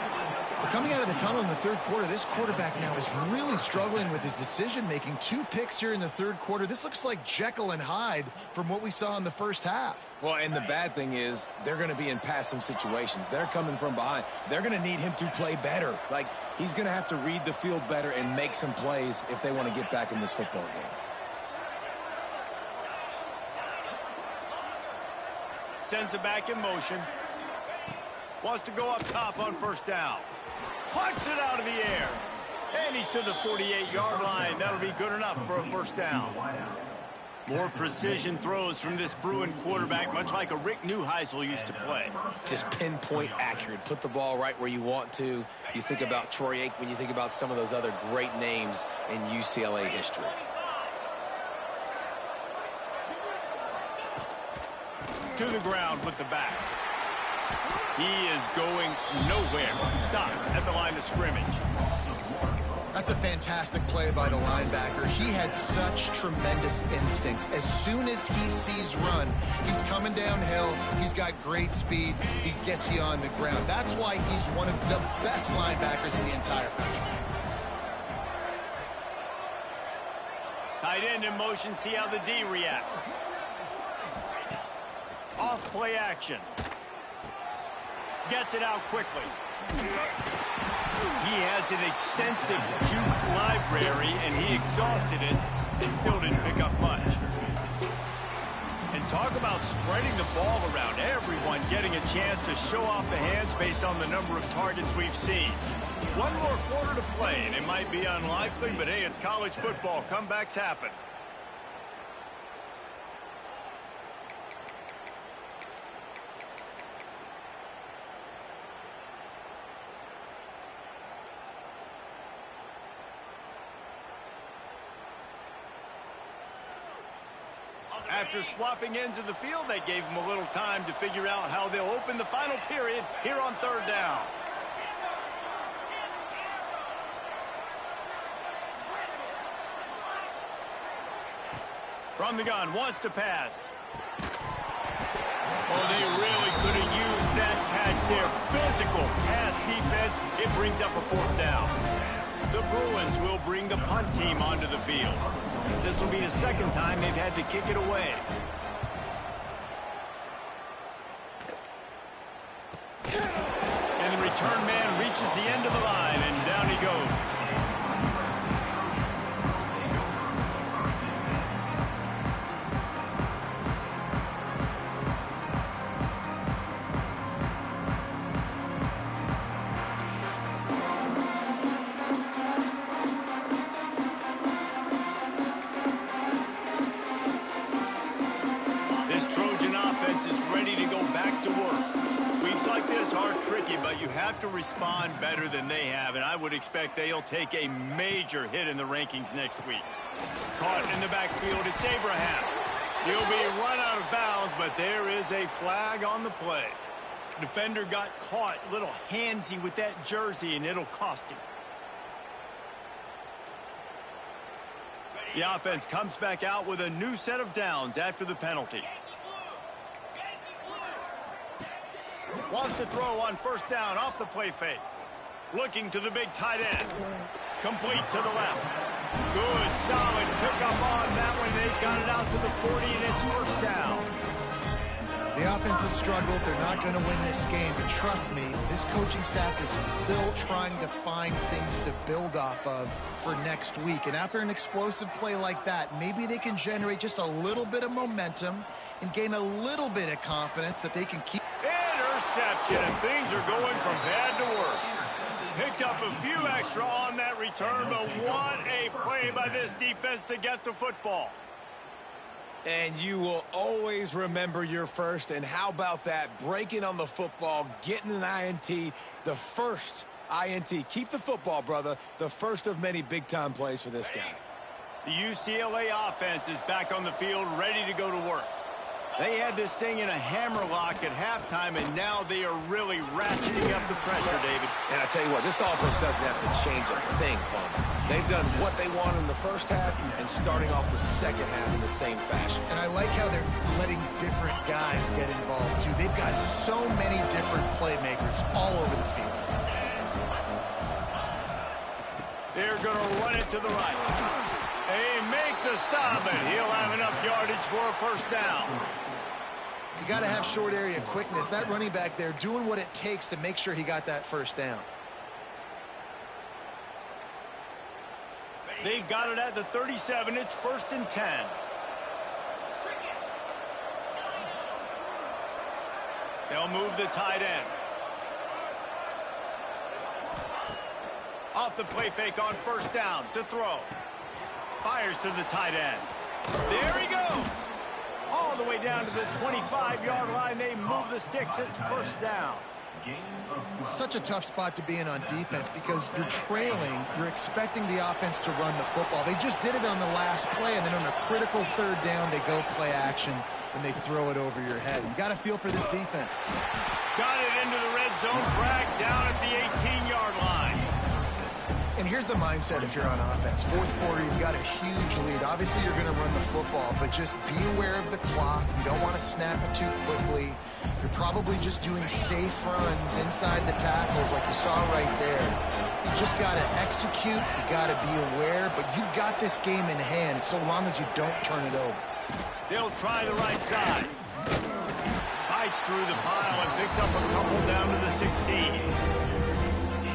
Coming out of the tunnel in the third quarter, this quarterback now is really struggling with his decision-making. 2 picks here in the third quarter. This looks like Jekyll and Hyde from what we saw in the first half. Well, and the bad thing is they're going to be in passing situations. They're coming from behind. They're going to need him to play better. Like, he's going to have to read the field better and make some plays if they want to get back in this football game. Sends it back in motion. Wants to go up top on first down. Punts it out of the air. And he's to the 48-yard line. That'll be good enough for a first down. More precision throws from this Bruin quarterback, much like a Rick Neuheisel used to play. Just pinpoint accurate. Put the ball right where you want to. You think about Troy Aikman. You think about some of those other great names in UCLA history. To the ground with the back. He is going nowhere. Stop at the line of scrimmage. That's a fantastic play by the linebacker. He has such tremendous instincts. As soon as he sees run, he's coming downhill. He's got great speed. He gets you on the ground. That's why he's one of the best linebackers in the entire country. Tight end in motion. See how the D reacts. Off play action. Gets it out quickly. He has an extensive juke library, and he exhausted it and still didn't pick up much. And talk about spreading the ball around. Everyone getting a chance to show off the hands based on the number of targets we've seen. One more quarter to play, and it might be unlikely, but hey, it's college football. Comebacks happen. After swapping ends of the field, they gave him a little time to figure out how they'll open the final period here on third down. From the gun, wants to pass. Oh, they really could have used that catch there. Physical pass defense. It brings up a fourth down. The Bruins will bring the punt team onto the field. This will be the second time they've had to kick it away. And the return man reaches the end of the line, and down he goes. But you have to respond better than they have, and I would expect they'll take a major hit in the rankings next week. Caught in the backfield, it's Abraham. He'll be run out of bounds, but there is a flag on the play. Defender got caught a little handsy with that jersey, and it'll cost him. The offense comes back out with a new set of downs after the penalty. Wants to throw on first down off the play fake. Looking to the big tight end. Complete to the left. Good, solid pickup on that one. They've got it out to the 40, and it's first down. The offense has struggled. They're not going to win this game. But trust me, this coaching staff is still trying to find things to build off of for next week. And after an explosive play like that, maybe they can generate just a little bit of momentum and gain a little bit of confidence that they can keep. Interception, and things are going from bad to worse. Picked up a few extra on that return, but what a play by this defense to get the football. And you will always remember your first. And how about that? Breaking on the football, getting an INT, the first INT. Keep the football, brother. The first of many big-time plays for this guy. The UCLA offense is back on the field, ready to go to work. They had this thing in a hammerlock at halftime, and now they are really ratcheting up the pressure, David. And I tell you what, this offense doesn't have to change a thing, Palmer. They've done what they want in the first half and starting off the second half in the same fashion. And I like how they're letting different guys get involved, too. They've got so many different playmakers all over the field. They're going to run it to the right. They make the stop, and he'll have enough yardage for a first down. You got to have short area quickness. That running back there doing what it takes to make sure he got that first down. They've got it at the 37. It's 1st and 10. They'll move the tight end. Off the play fake on first down to throw. Fires to the tight end. There he goes. All the way down to the 25-yard line. They move the sticks. It's first down. Such a tough spot to be in on defense because you're trailing. You're expecting the offense to run the football. They just did it on the last play, and then on a critical third down, they go play action, and they throw it over your head. You got to feel for this defense. Got it into the red zone. Frag down at the 18-yard line. And here's the mindset if you're on offense. Fourth quarter, you've got a huge lead. Obviously, you're going to run the football, but just be aware of the clock. You don't want to snap it too quickly. You're probably just doing safe runs inside the tackles like you saw right there. You just got to execute. You got to be aware, but you've got this game in hand so long as you don't turn it over. They'll try the right side. Fights through the pile and picks up a couple down to the 16.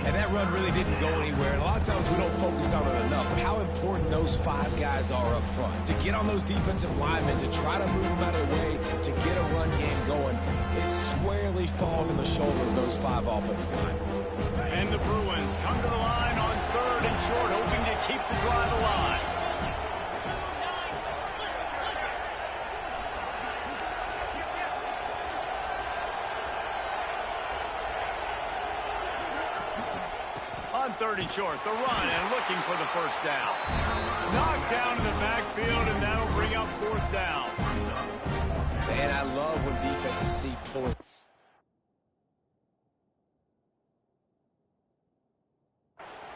And that run really didn't go anywhere. And a lot of times we don't focus on it enough. But how important those 5 guys are up front. To get on those defensive linemen, to try to move them out of the way, to get a run game going, it squarely falls on the shoulder of those 5 offensive linemen. And the Bruins come to the line on 3rd and short, hoping to keep the drive alive. On 3rd and short, the run and looking for the first down. Knocked down in the backfield, and that'll bring up 4th down. Man, I love when defenses see pulling.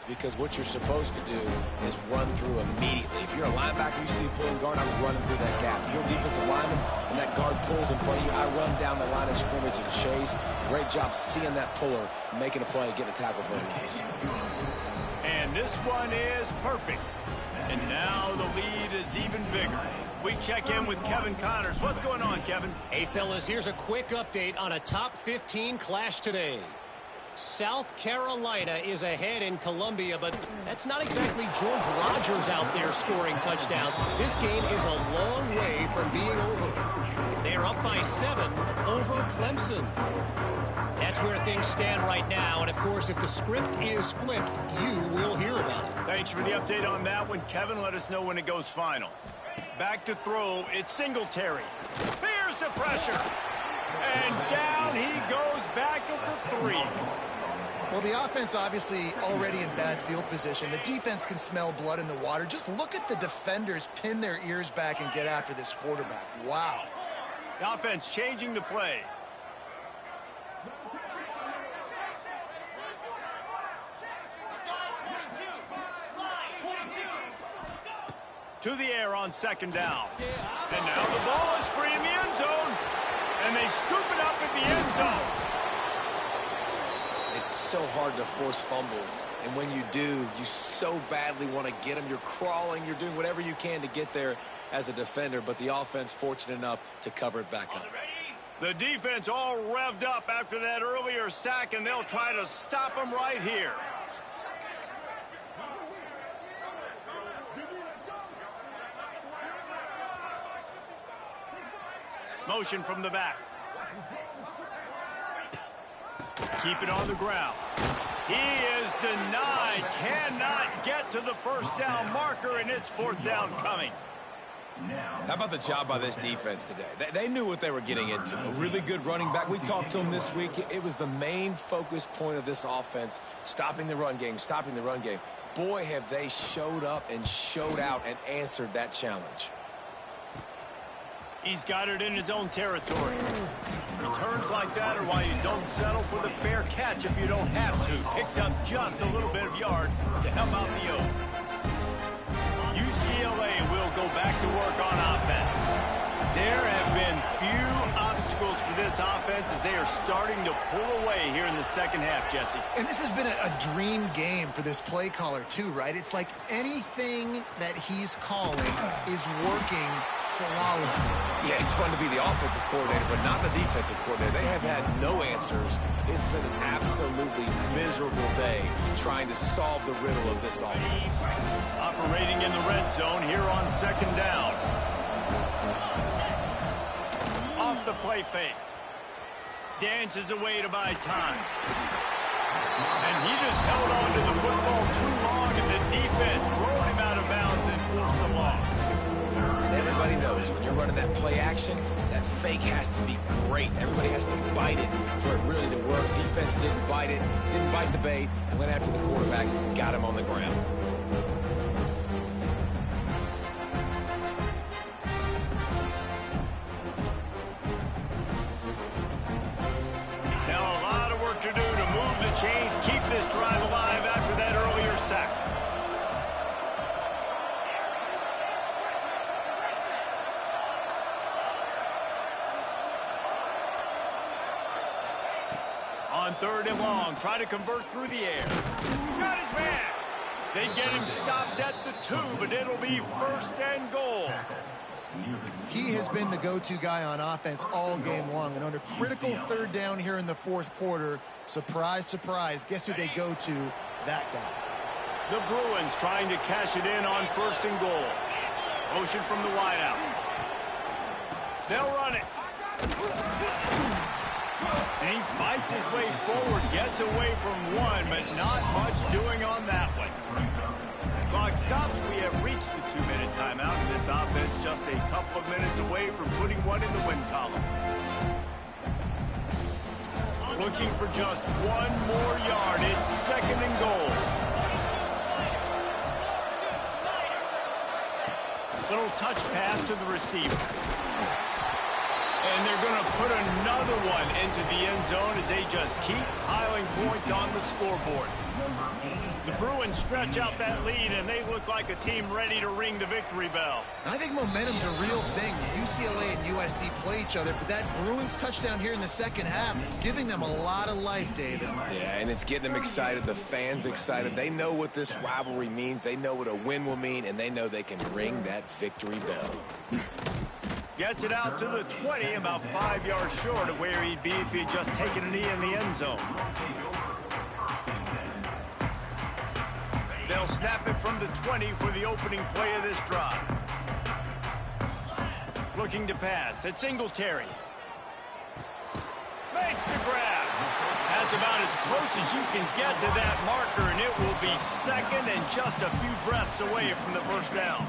Because what you're supposed to do is run through immediately. If you're a linebacker, you see a pulling guard, I'm running through that gap. If you're a defensive lineman and that guard pulls in front of you, I run down the line of scrimmage and chase. Great job seeing that puller, making a play, getting a tackle for a loss. And this one is perfect. And now the lead is even bigger. We check in with Kevin Connors. What's going on, Kevin? Hey, fellas, here's a quick update on a top 15 clash today. South Carolina is ahead in Columbia, but that's not exactly George Rogers out there scoring touchdowns. This game is a long way from being over. They're up by 7 over Clemson. That's where things stand right now, and of course, if the script is flipped, you will hear about it. Thanks for the update on that one, Kevin. Let us know when it goes final. Back to throw, it's Singletary. Fears the pressure. And down he goes back at the 3. Well, the offense obviously already in bad field position. The defense can smell blood in the water. Just look at the defenders pin their ears back and get after this quarterback. Wow. The offense changing the play. To the air on 2nd down. And now the ball is free in the end zone. And they scoop it up in the end zone. it's so hard to force fumbles. And when you do, you so badly want to get them. You're crawling. You're doing whatever you can to get there as a defender. But the offense fortunate enough to cover it back up. The defense all revved up after that earlier sack, and they'll try to stop them right here. Motion from the back. Keep it on the ground. He is denied. Cannot get to the first down marker, and it's fourth down coming. How about the job by this defense today? They knew what they were getting into. A really good running back. We talked to him this week. It was the main focus point of this offense, stopping the run game, stopping the run game. Boy, have they showed up and showed out and answered that challenge. He's got it in his own territory. Returns like that are why you don't settle for the fair catch if you don't have to. Picks up just a little bit of yards to help out the O. UCLA will go back to work on offense. There have been few obstacles for this offense as they are starting to pull away here in the second half, Jesse. And this has been a dream game for this play caller too, right? It's like anything that he's calling is working flawlessly. Yeah, it's fun to be the offensive coordinator, but not the defensive coordinator. They have had no answers. It's been an absolutely miserable day trying to solve the riddle of this offense. Operating in the red zone here on second down. Off the play fake. Dances away to buy time. And he just held on to the football too long, and the defense rolled him out of bounds and forced a loss. And everybody knows when you're running that play action, that fake has to be great. Everybody has to bite it for it really to work. Defense didn't bite it, didn't bite the bait, and went after the quarterback, got him on the ground. Now a lot of work to do to move the chains, keep this drive alive after that earlier sack. On third and long, try to convert through the air. Got his man. They get him stopped at the 2, but it'll be first and goal. He has been the go-to guy on offense all game long. And under critical third down here in the fourth quarter, surprise, surprise, guess who they go to? That guy. The Bruins trying to cash it in on first and goal. Motion from the wideout. They'll run it. And he fights his way forward, gets away from one, but not much doing on that one. Clock stops. We have reached the 2-minute timeout, and this offense just a couple of minutes away from putting one in the win column. Looking for just one more yard. It's second and goal. Little touch pass to the receiver. And they're going to put another one into the end zone as they just keep piling points on the scoreboard. The Bruins stretch out that lead, and they look like a team ready to ring the victory bell. I think momentum's a real thing. UCLA and USC play each other, but that Bruins touchdown here in the second half is giving them a lot of life, David. Yeah, and it's getting them excited, the fans excited. They know what this rivalry means. They know what a win will mean, and they know they can ring that victory bell. Gets it out to the 20, about 5 yards short of where he'd be if he'd just taken a knee in the end zone. They'll snap it from the 20 for the opening play of this drive. Looking to pass. It's Singletary. Makes the grab. That's about as close as you can get to that marker, and it will be second and just a few breaths away from the first down.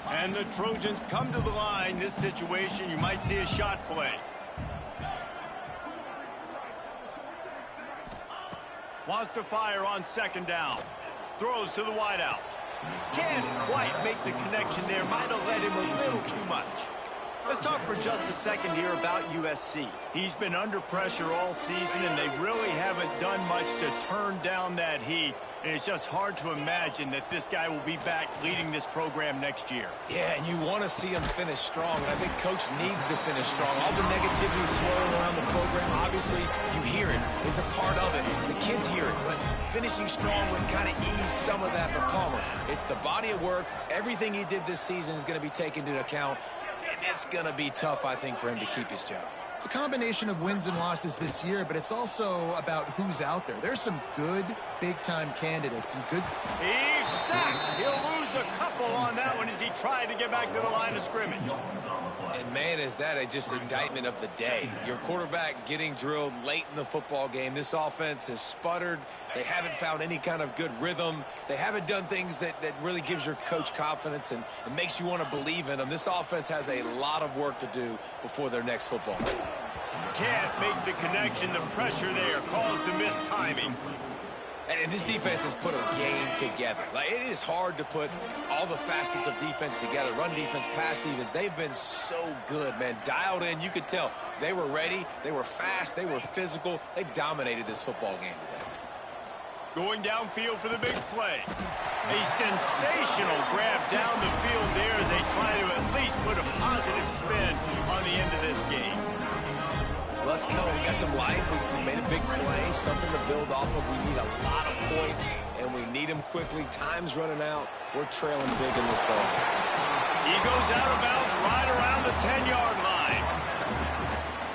And the Trojans come to the line. This situation, you might see a shot play. Wants to fire on second down. Throws to the wideout. Can't quite make the connection there. Might have led him a little too much. Let's talk for just a second here about USC. He's been under pressure all season, and they really haven't done much to turn down that heat. And it's just hard to imagine that this guy will be back leading this program next year. Yeah, and you want to see him finish strong, and I think Coach needs to finish strong. All the negativity swirling around the program, obviously, you hear it. It's a part of it. The kids hear it, but finishing strong would kind of ease some of that for Palmer. It's the body of work. Everything he did this season is going to be taken into account, and it's going to be tough, I think, for him to keep his job. It's a combination of wins and losses this year, but it's also about who's out there. There's some good big-time candidates, some good... He's sacked. He'll lose a couple on that one as he tried to get back to the line of scrimmage. And, man, is that just indictment of the day. Your quarterback getting drilled late in the football game. This offense has sputtered. They haven't found any kind of good rhythm. They haven't done things that really gives your coach confidence and makes you want to believe in them. This offense has a lot of work to do before their next football game. Can't make the connection. The pressure there caused the missed timing. And this defense has put a game together. Like, it is hard to put all the facets of defense together. Run defense, pass defense. They've been so good, man. Dialed in. You could tell they were ready. They were fast. They were physical. They dominated this football game today. Going downfield for the big play. A sensational grab down the field there as they try to at least put a positive spin on the end of this game. Let's go. We got some life. We made a big play, something to build off of. We need a lot of points, and we need them quickly. Time's running out. We're trailing big in this ball game. He goes out of bounds right around the 10-yard line.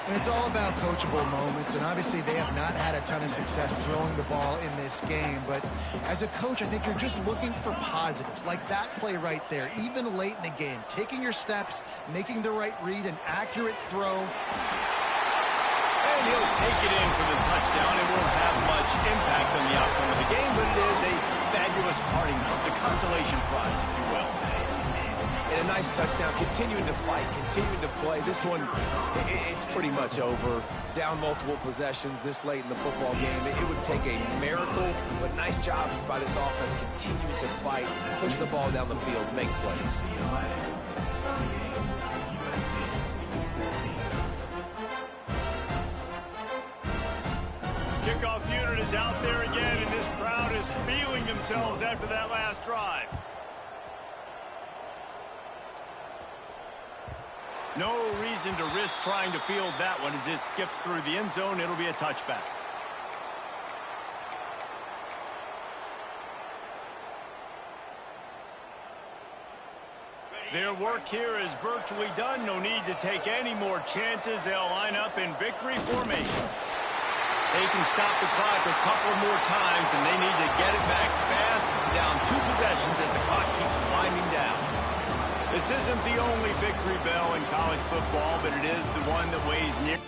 And it's all about coachable moments, and obviously they have not had a ton of success throwing the ball in this game. But as a coach, I think you're just looking for positives, like that play right there, even late in the game. Taking your steps, making the right read, an accurate throw. And he'll take it in for the touchdown. It won't have much impact on the outcome of the game, but it is a fabulous parting note, the consolation prize, if you will. And a nice touchdown, continuing to fight, continuing to play. This one, it's pretty much over. Down multiple possessions this late in the football game. It would take a miracle, but nice job by this offense continuing to fight, push the ball down the field, make plays. Kickoff unit is out there again, and this crowd is feeling themselves after that last drive. No reason to risk trying to field that one as it skips through the end zone. It'll be a touchback. Their work here is virtually done. No need to take any more chances. They'll line up in victory formation. They can stop the clock a couple more times, and they need to get it back fast, down 2 possessions as the clock keeps winding down. This isn't the only victory bell in college football, but it is the one that weighs near.